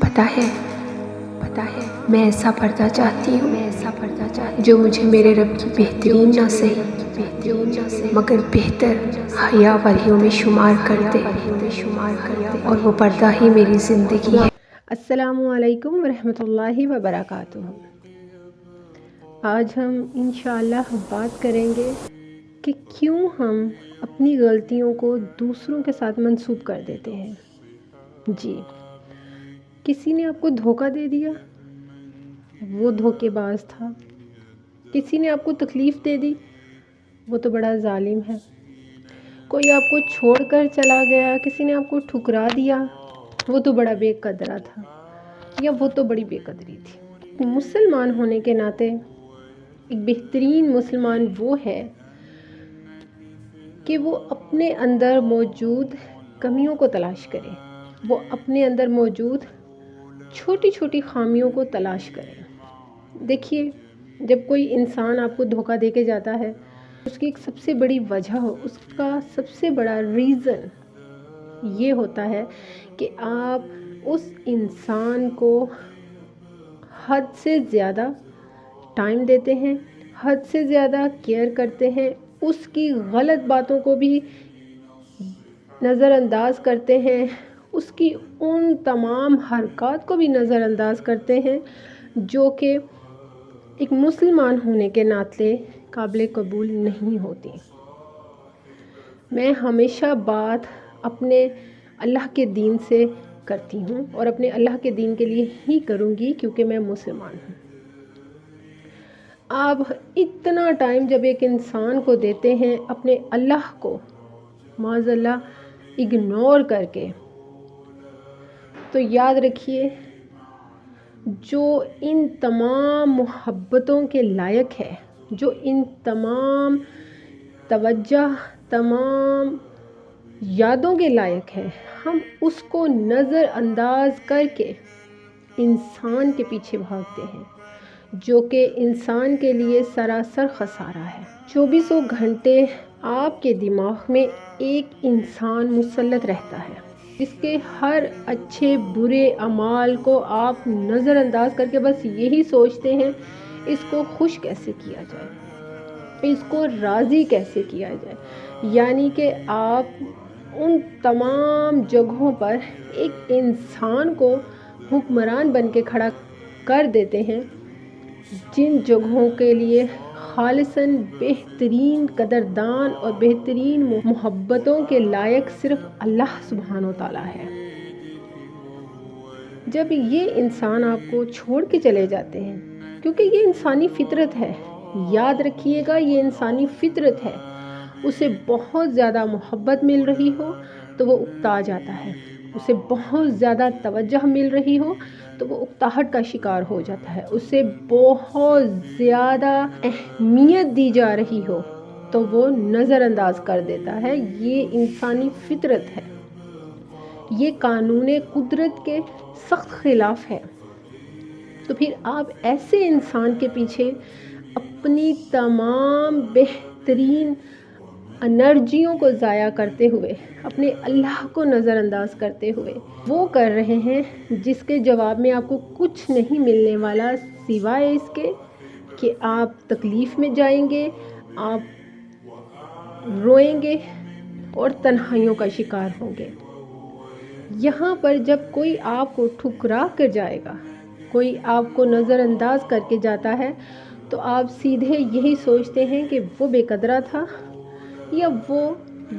پتہ ہے میں ایسا پردہ چاہتی ہوں جو مجھے میرے رب کی بہترین نہ صحیح مگر بہتر حیا والیوں میں شمار کر دے، اور وہ پردہ ہی میری زندگی ہے۔ السلام علیکم ورحمۃ اللہ وبرکاتہ۔ آج ہم انشاءاللہ بات کریں گے کہ کیوں ہم اپنی غلطیوں کو دوسروں کے ساتھ منسوب کر دیتے ہیں۔ جی، کسی نے آپ کو دھوکہ دے دیا، وہ دھوکے باز تھا۔ کسی نے آپ کو تکلیف دے دی، وہ تو بڑا ظالم ہے۔ کوئی آپ کو چھوڑ کر چلا گیا، کسی نے آپ کو ٹھکرا دیا، وہ تو بڑا بے قدرہ تھا، یا وہ تو بڑی بے قدری تھی۔ مسلمان ہونے کے ناطے ایک بہترین مسلمان وہ ہے کہ وہ اپنے اندر موجود کمیوں کو تلاش کرے، وہ اپنے اندر موجود چھوٹی چھوٹی خامیوں کو تلاش کرے۔ دیکھیے، جب کوئی انسان آپ کو دھوکہ دے کے جاتا ہے، اس کی ایک سب سے بڑی وجہ، اس کا سب سے بڑا ریزن یہ ہوتا ہے کہ آپ اس انسان کو حد سے زیادہ ٹائم دیتے ہیں، حد سے زیادہ کیئر کرتے ہیں، اس کی غلط باتوں کو بھی نظر انداز کرتے ہیں، اس کی ان تمام حرکات کو بھی نظر انداز کرتے ہیں جو کہ ایک مسلمان ہونے کے ناطے قابل قبول نہیں ہوتی۔ میں ہمیشہ بات اپنے اللہ کے دین سے کرتی ہوں، اور اپنے اللہ کے دین کے لیے ہی کروں گی، کیونکہ میں مسلمان ہوں۔ آپ اتنا ٹائم جب ایک انسان کو دیتے ہیں اپنے اللہ کو معاذ اللہ اگنور کر کے، تو یاد رکھیے جو ان تمام محبتوں کے لائق ہے، جو ان تمام توجہ، تمام یادوں کے لائق ہے، ہم اس کو نظر انداز کر کے انسان کے پیچھے بھاگتے ہیں، جو کہ انسان کے لیے سراسر خسارہ ہے۔ 24 گھنٹے آپ کے دماغ میں ایک انسان مسلط رہتا ہے، جس کے ہر اچھے برے اعمال کو آپ نظر انداز کر کے بس یہی سوچتے ہیں اس کو خوش کیسے کیا جائے، اس کو راضی کیسے کیا جائے۔ یعنی کہ آپ ان تمام جگہوں پر ایک انسان کو حکمران بن کے کھڑا کر دیتے ہیں، جن جگہوں کے لیے خالصاً بہترین قدردان اور بہترین محبتوں کے لائق صرف اللہ سبحانہ و تعالیٰ ہے۔ جب یہ انسان آپ کو چھوڑ کے چلے جاتے ہیں، کیونکہ یہ انسانی فطرت ہے، یاد رکھیے گا، یہ انسانی فطرت ہے، اسے بہت زیادہ محبت مل رہی ہو تو وہ اکتا جاتا ہے، اسے بہت زیادہ توجہ مل رہی ہو تو وہ اکتاہٹ کا شکار ہو جاتا ہے، اسے بہت زیادہ اہمیت دی جا رہی ہو تو وہ نظر انداز کر دیتا ہے۔ یہ انسانی فطرت ہے، یہ قانون قدرت کے سخت خلاف ہے۔ تو پھر آپ ایسے انسان کے پیچھے اپنی تمام بہترین انرجیوں کو ضائع کرتے ہوئے، اپنے اللہ کو نظر انداز کرتے ہوئے وہ کر رہے ہیں جس کے جواب میں آپ کو کچھ نہیں ملنے والا سوائے اس کے کہ آپ تکلیف میں جائیں گے، آپ روئیں گے اور تنہائیوں کا شکار ہوں گے۔ یہاں پر جب کوئی آپ کو ٹھکرا کر جائے گا، کوئی آپ کو نظر انداز کر کے جاتا ہے، تو آپ سیدھے یہی سوچتے ہیں کہ وہ بے قدرہ تھا یا وہ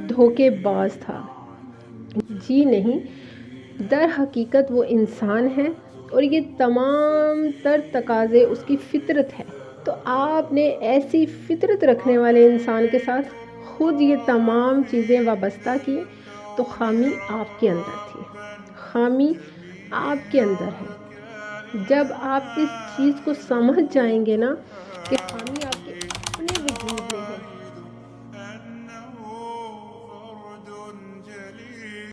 دھوکے باز تھا۔ جی نہیں، در حقیقت وہ انسان ہے، اور یہ تمام تر تقاضے اس کی فطرت ہے۔ تو آپ نے ایسی فطرت رکھنے والے انسان کے ساتھ خود یہ تمام چیزیں وابستہ کی، تو خامی آپ کے اندر تھی، خامی آپ کے اندر ہے۔ جب آپ اس چیز کو سمجھ جائیں گے نا کہ خامی آپ کے اپنے وجود میں